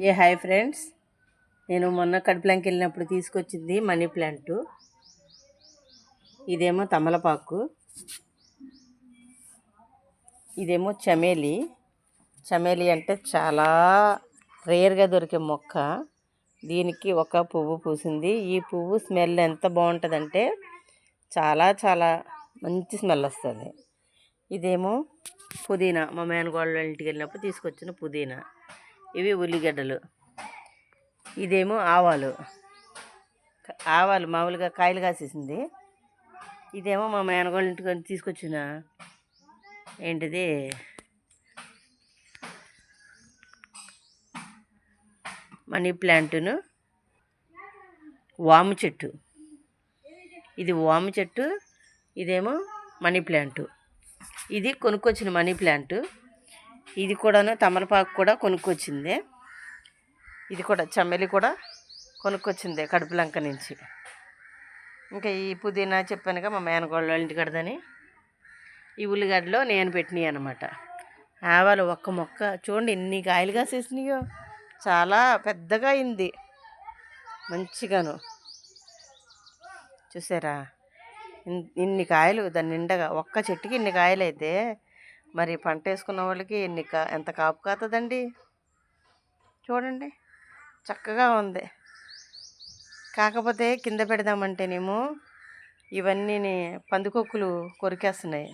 Hi friends, నేను మొన్న కడుపులంకి వెళ్ళినప్పుడు తీసుకొచ్చింది మనీ ప్లాంట్. ఇదేమో తమలపాకు, ఇదేమో చమేలి. చమేలి అంటే చాలా రేర్గా దొరికే మొక్క. దీనికి ఒక పువ్వు పూసింది. ఈ పువ్వు స్మెల్ ఎంత బాగుంటుందంటే చాలా చాలా మంచి స్మెల్ వస్తుంది. ఇదేమో పుదీనా, మా మేనగోళ్ళ ఇంటికి వెళ్ళినప్పుడు తీసుకొచ్చిన పుదీనా. ఇవి ఉల్లిగడ్డలు. ఇదేమో ఆవాలు మామూలుగా కాయలు కాసేసింది. ఇదేమో మా మేనగోళ్ళ ఇంటికి తీసుకొచ్చిన ఏంటిది మనీ ప్లాంటును, వాము చెట్టు. ఇది వాము చెట్టు, ఇదేమో మనీ ప్లాంటు. ఇది కొనుక్కొచ్చిన మనీ ప్లాంటు. ఇది కూడాను తమలపాకు కూడా కొనుక్కొచ్చిందే. ఇది కూడా చమ్మెలి కూడా కొనుక్కొచ్చిందే కడుపులంక నుంచి. ఇంకా ఈ పుదీనా చెప్పానుగా మా మేనగోళ్ళ ఇంటి కడదని. ఈ ఉల్లిగడ్డలో నేను పెట్టినాయి అనమాట. ఆవాలు ఒక్క మొక్క చూడండి ఎన్ని కాయలు కాసేసినాయో, చాలా పెద్దగా అయింది మంచిగాను. చూసారా ఇన్ని కాయలు దాని నిండగా, ఒక్క చెట్టుకి ఇన్ని కాయలు అయితే మరి పంట వేసుకున్న వాళ్ళకి ఎంత కాపు కాతుందండి. చూడండి చక్కగా ఉంది. కాకపోతే కింద పెడదామంటేనేమో ఇవన్నీ పందికొక్కులు కొరికేస్తున్నాయి.